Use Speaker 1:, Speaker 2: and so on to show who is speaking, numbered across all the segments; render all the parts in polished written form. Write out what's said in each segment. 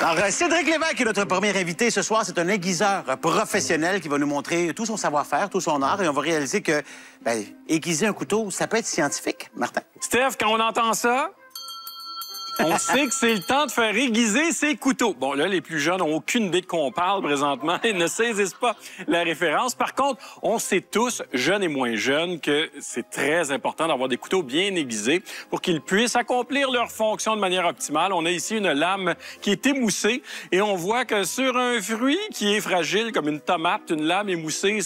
Speaker 1: Alors, Cédric Lévesque est notre premier invité ce soir. C'est un aiguiseur professionnel qui va nous montrer tout son savoir-faire, tout son art. Et on va réaliser que aiguiser un couteau, ça peut être scientifique, Martin.
Speaker 2: Steph, quand on entend ça, on sait que c'est le temps de faire aiguiser ses couteaux. Bon, là, les plus jeunes n'ont aucune idée de quoi on parle présentement. Ils ne saisissent pas la référence. Par contre, on sait tous, jeunes et moins jeunes, que c'est très important d'avoir des couteaux bien aiguisés pour qu'ils puissent accomplir leur fonction de manière optimale. On a ici une lame qui est émoussée et on voit que sur un fruit qui est fragile comme une tomate, une lame émoussée,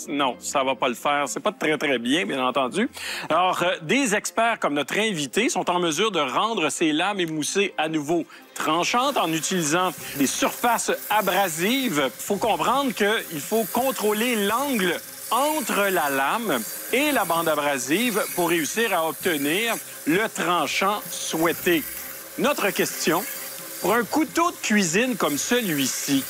Speaker 2: non, ça va pas le faire. C'est pas très bien, bien entendu. Alors, des experts comme notre invité sont en mesure de rendre ces lames émoussées à nouveau tranchantes en utilisant des surfaces abrasives. Il faut comprendre qu'il faut contrôler l'angle entre la lame et la bande abrasive pour réussir à obtenir le tranchant souhaité. Notre question, pour un couteau de cuisine comme celui-ci,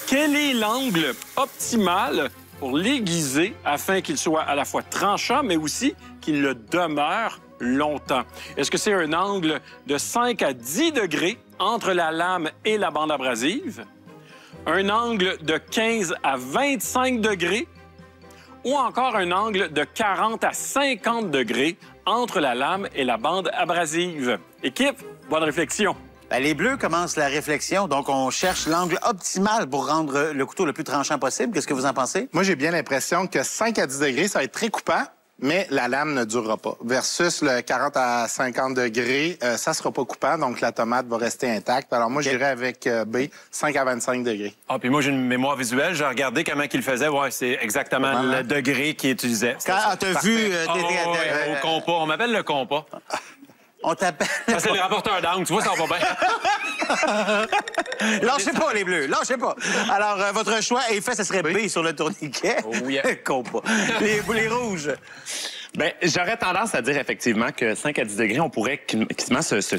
Speaker 2: quel est l'angle optimal pour l'aiguiser afin qu'il soit à la fois tranchant, mais aussi qu'il le demeure longtemps? Est-ce que c'est un angle de 5 à 10 degrés entre la lame et la bande abrasive? Un angle de 15 à 25 degrés? Ou encore un angle de 40 à 50 degrés entre la lame et la bande abrasive? Équipe, bonne réflexion.
Speaker 1: Les Bleus commencent la réflexion, donc on cherche l'angle optimal pour rendre le couteau le plus tranchant possible. Qu'est-ce que vous en pensez?
Speaker 3: Moi, j'ai bien l'impression que 5 à 10 degrés, ça va être très coupant, mais la lame ne durera pas. Versus le 40 à 50 degrés, ça sera pas coupant, donc la tomate va rester intacte. Alors moi, j'irais avec B, 5 à 25 degrés.
Speaker 4: Ah, puis moi, j'ai une mémoire visuelle. J'ai regardé comment il faisait. Ouais, c'est exactement le degré qu'il utilisait.
Speaker 1: Quand t'as vu...
Speaker 4: au compas. On m'appelle le compas.
Speaker 1: On t'appelle...
Speaker 4: C'est le rapporteur d'angle. Tu vois, ça va bien.
Speaker 1: Lâchez pas, les Bleus. Lâchez pas. Alors, votre choix est fait. Ça serait B sur le tourniquet.
Speaker 4: Oh, yeah.
Speaker 1: Compas. Les rouges.
Speaker 5: Bien, j'aurais tendance à dire effectivement que 5 à 10 degrés, on pourrait quasiment se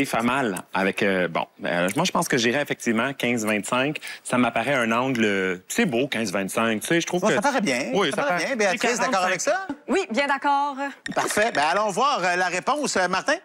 Speaker 5: faire mal avec... moi, je pense que j'irais effectivement 15-25. Ça m'apparaît un angle... C'est beau, 15-25. Tu sais, je trouve que...
Speaker 1: Ça paraît bien.
Speaker 5: Oui,
Speaker 1: ça paraît bien. Béatrice, d'accord avec ça?
Speaker 6: Oui, bien d'accord.
Speaker 1: Parfait. Bien, allons voir la réponse. Martin,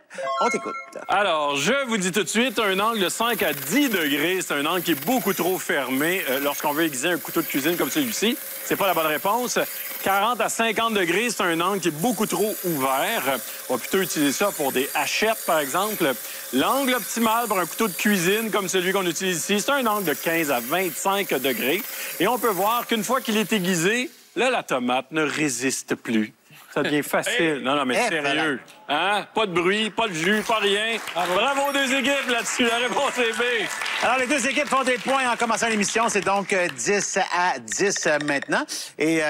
Speaker 1: on t'écoute.
Speaker 2: Alors, je vous dis tout de suite, un angle de 5 à 10 degrés, c'est un angle qui est beaucoup trop fermé lorsqu'on veut aiguiser un couteau de cuisine comme celui-ci. C'est pas la bonne réponse. 40 à 50 degrés, c'est un angle qui est beaucoup trop ouvert. On va plutôt utiliser ça pour des hachettes, par exemple. L'angle optimal pour un couteau de cuisine comme celui qu'on utilise ici, c'est un angle de 15 à 25 degrés. Et on peut voir qu'une fois qu'il est aiguisé, là, la tomate ne résiste plus. Ça devient facile. Non, mais sérieux. Hein? Pas de bruit, pas de jus, pas rien. Bravo aux deux équipes là-dessus. La réponse est B.
Speaker 1: Alors, les deux équipes font des points en commençant l'émission. C'est donc 10 à 10 maintenant. Et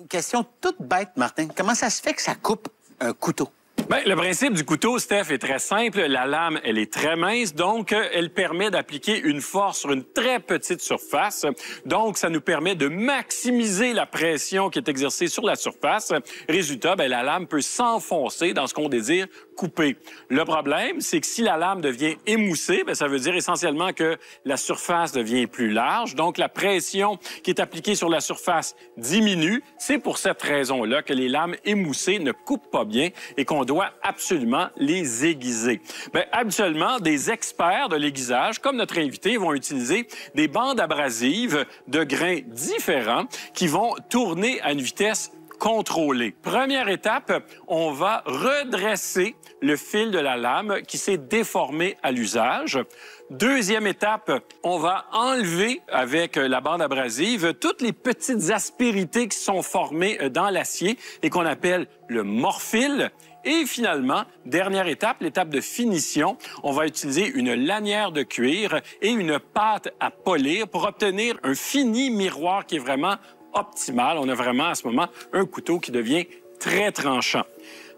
Speaker 1: question toute bête, Martin. Comment ça se fait que ça coupe un couteau?
Speaker 2: Bien, le principe du couteau, Steph, est très simple. La lame, elle est très mince, donc elle permet d'appliquer une force sur une très petite surface. Donc, ça nous permet de maximiser la pression qui est exercée sur la surface. Résultat, bien, la lame peut s'enfoncer dans ce qu'on désire couper. Le problème, c'est que si la lame devient émoussée, bien, ça veut dire essentiellement que la surface devient plus large. Donc, la pression qui est appliquée sur la surface diminue. C'est pour cette raison-là que les lames émoussées ne coupent pas bien et qu'on doit absolument les aiguiser. Bien, habituellement, des experts de l'aiguisage, comme notre invité, vont utiliser des bandes abrasives de grains différents qui vont tourner à une vitesse contrôlée. Première étape, on va redresser le fil de la lame qui s'est déformé à l'usage. Deuxième étape, on va enlever avec la bande abrasive toutes les petites aspérités qui sont formées dans l'acier et qu'on appelle le morphile. Et finalement, dernière étape, l'étape de finition, on va utiliser une lanière de cuir et une pâte à polir pour obtenir un fini miroir qui est vraiment optimal. On a vraiment à ce moment un couteau qui devient très tranchant.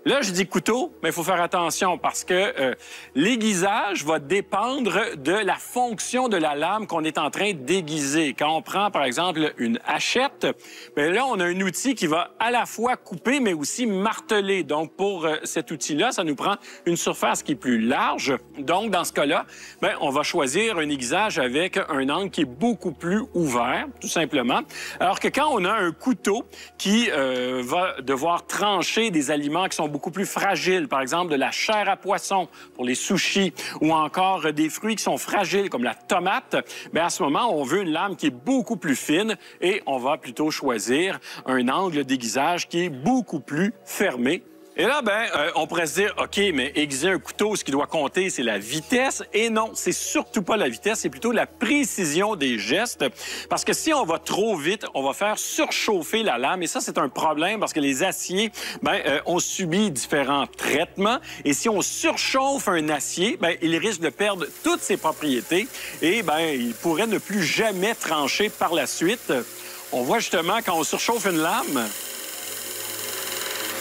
Speaker 2: Là, je dis couteau, mais il faut faire attention parce que l'aiguisage va dépendre de la fonction de la lame qu'on est en train d'aiguiser. Quand on prend, par exemple, une hachette, bien là, on a un outil qui va à la fois couper, mais aussi marteler. Donc, pour cet outil-là, ça nous prend une surface qui est plus large. Donc, dans ce cas-là, bien, on va choisir un aiguisage avec un angle qui est beaucoup plus ouvert, tout simplement. Alors que quand on a un couteau qui va devoir trancher des aliments qui sont beaucoup plus fragiles, par exemple de la chair à poisson pour les sushis, ou encore des fruits qui sont fragiles comme la tomate, bien, à ce moment, on veut une lame qui est beaucoup plus fine et on va plutôt choisir un angle d'aiguisage qui est beaucoup plus fermé. Et là, on pourrait se dire, OK, mais aiguiser un couteau, ce qui doit compter, c'est la vitesse. Et non, c'est surtout pas la vitesse, c'est plutôt la précision des gestes. Parce que si on va trop vite, on va faire surchauffer la lame. Et ça, c'est un problème parce que les aciers, ont subi différents traitements. Et si on surchauffe un acier, il risque de perdre toutes ses propriétés. Et il pourrait ne plus jamais trancher par la suite. On voit justement quand on surchauffe une lame...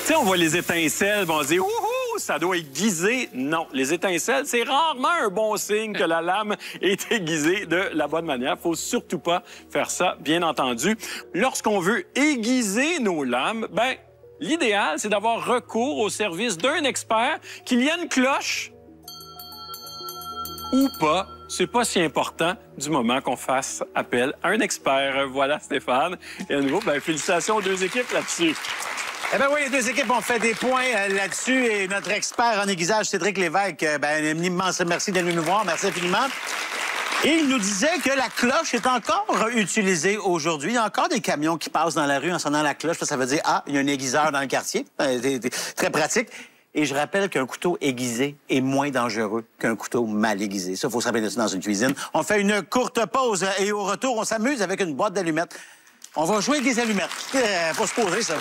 Speaker 2: Tu sais, on voit les étincelles, on se dit « Wouhou, ça doit aiguiser ». Non, les étincelles, c'est rarement un bon signe que la lame est aiguisée de la bonne manière. Il faut surtout pas faire ça, bien entendu. Lorsqu'on veut aiguiser nos lames, l'idéal, c'est d'avoir recours au service d'un expert, qu'il y ait une cloche ou pas. C'est pas si important du moment qu'on fasse appel à un expert. Voilà, Stéphane. Et à nouveau, félicitations aux deux équipes là-dessus.
Speaker 1: Eh bien oui, les deux équipes ont fait des points là-dessus et notre expert en aiguisage, Cédric Lévesque, un immense merci d'être venu nous voir. Merci infiniment. Et il nous disait que la cloche est encore utilisée aujourd'hui. Il y a encore des camions qui passent dans la rue en sonnant la cloche. Ça veut dire, il y a un aiguiseur dans le quartier. Très pratique. Et je rappelle qu'un couteau aiguisé est moins dangereux qu'un couteau mal aiguisé. Ça, il faut se rappeler de ça dans une cuisine. On fait une courte pause et au retour, on s'amuse avec une boîte d'allumettes. On va jouer avec des allumettes. Faut se poser, ça.